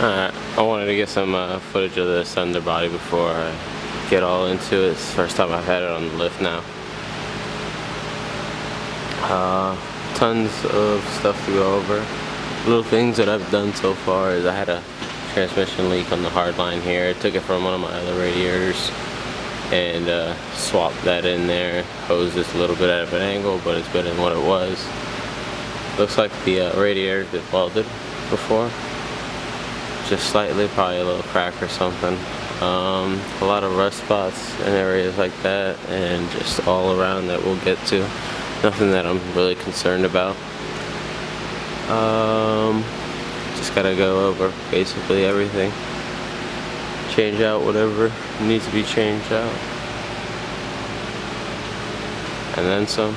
Alright, I wanted to get some footage of this underbody before I get all into it. It's the first time I've had it on the lift now. Tons of stuff to go over. Little things that I've done so far is I had a transmission leak on the hard line here. I took it from one of my other radiators and swapped that in there. Hosed this a little bit out of an angle, but it's better than what it was. Looks like the radiator is welded before. Just slightly, probably a little crack or something. A lot of rust spots in areas like that, and just all around that we'll get to. Nothing that I'm really concerned about. Just gotta go over basically everything. Change out whatever needs to be changed out. And then some.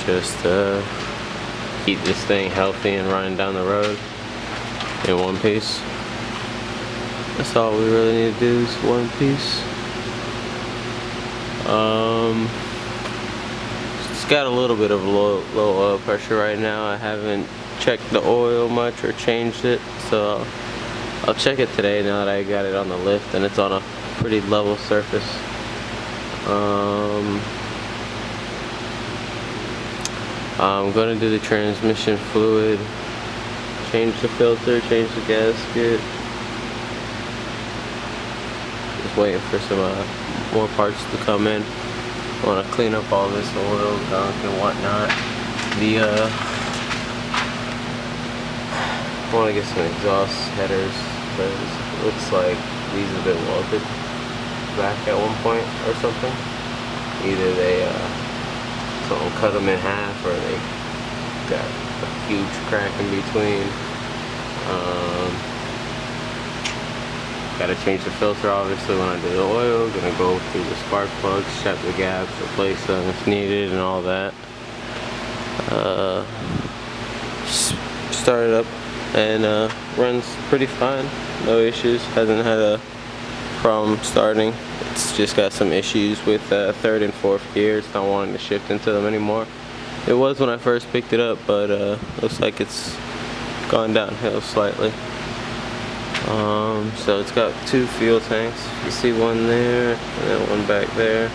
Just keep this thing healthy and running down the road in one piece. That's all we really need to do is one piece. It's got a little bit of low oil pressure right now. I haven't checked the oil much or changed it, so I'll check it today now that I got it on the lift and it's on a pretty level surface. I'm gonna do the transmission fluid, change the filter, change the gasket. Just waiting for some more parts to come in. I want to clean up all this oil, gunk, and whatnot. I want to get some exhaust headers because it looks like these have been welded back at one point or something. Either someone cut them in half or they got a huge crack in between. Gotta change the filter obviously when I do the oil. Gonna go through the spark plugs, check the gaps, replace them if needed and all that. Start it up and runs pretty fine. No issues. Hasn't had a problem starting. It's just got some issues with third and fourth gears. Not wanting to shift into them anymore. It was when I first picked it up, but looks like it's gone downhill slightly. So it's got two fuel tanks. You see one there and then one back there.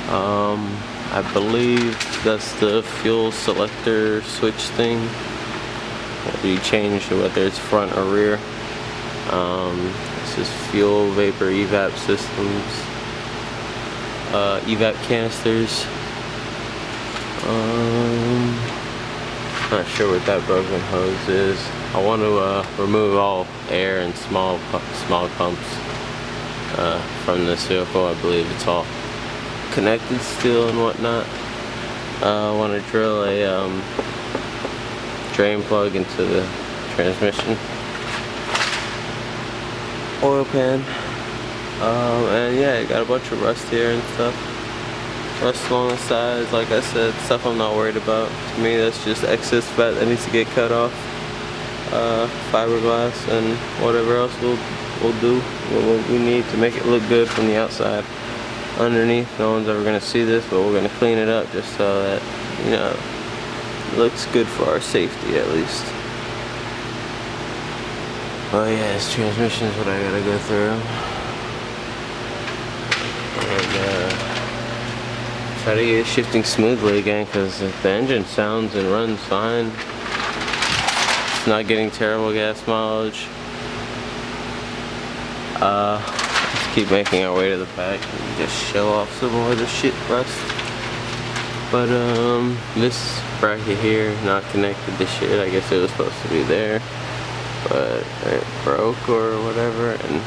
I believe that's the fuel selector switch thing. You change whether it's front or rear. This is fuel vapor evap systems, evap canisters. Not sure what that broken hose is. I want to remove all air and small pumps from this vehicle. I believe it's all connected still and whatnot. I want to drill a drain plug into the transmission oil pan. And yeah, it got a bunch of rust here and stuff. Rust along the sides, like I said, stuff I'm not worried about. To me, that's just excess fat that needs to get cut off. Fiberglass and whatever else we'll do what we need to make it look good from the outside. Underneath, no one's ever gonna see this, but we're gonna clean it up just so that, you know, it looks good for our safety at least. Oh yeah, this transmission is what I gotta go through. And try to get it shifting smoothly again, because the engine sounds and runs fine. It's not getting terrible gas mileage. Let's keep making our way to the back and just show off some more of the shit rust. But this bracket here, not connected to shit. I guess it was supposed to be there, but it broke or whatever, and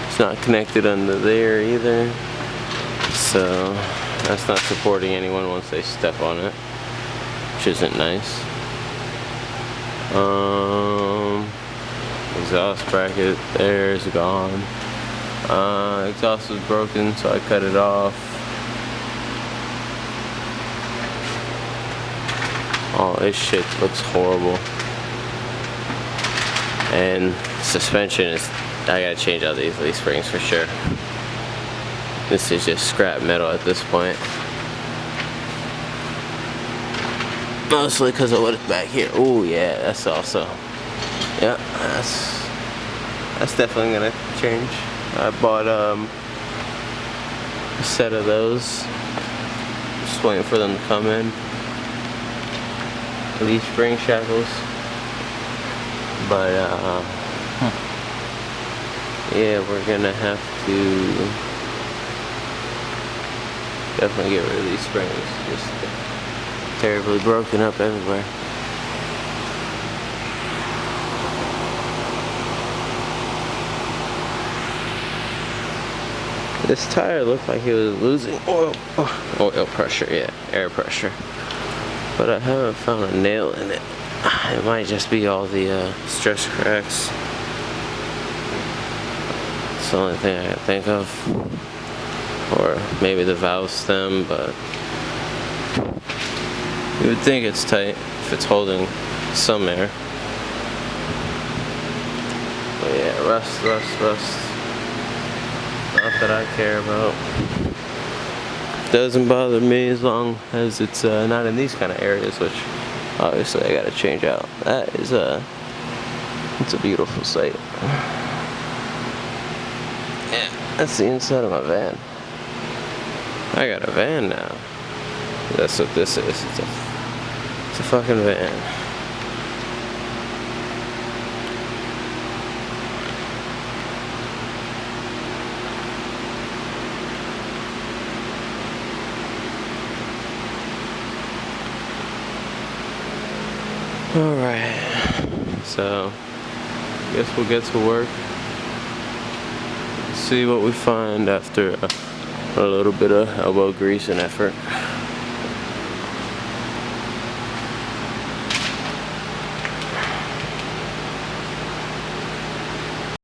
it's not connected under there either. So that's not supporting anyone once they step on it, which isn't nice. Exhaust bracket there is gone. Exhaust was broken, so I cut it off. Oh, this shit looks horrible. And suspension is, I gotta change out these leaf springs for sure. This is just scrap metal at this point. Mostly because of what is back here. Oh yeah, that's also, yeah, that's definitely gonna change. I bought a set of those. Just waiting for them to come in. These spring shackles. But yeah, we're gonna have to definitely get rid of these springs. Just terribly broken up everywhere. This tire looked like it was losing oil pressure, yeah, air pressure. But I haven't found a nail in it. It might just be all the stress cracks. It's the only thing I can think of. Or maybe the valve stem, but you would think it's tight if it's holding some air. But yeah, rust. Not that I care about. Doesn't bother me as long as it's not in these kind of areas, which obviously I gotta change out. That is it's a beautiful sight. Yeah, that's the inside of my van. I got a van now. That's what this is. It's a fucking van. Alright, so I guess we'll get to work, see what we find after a little bit of elbow grease and effort.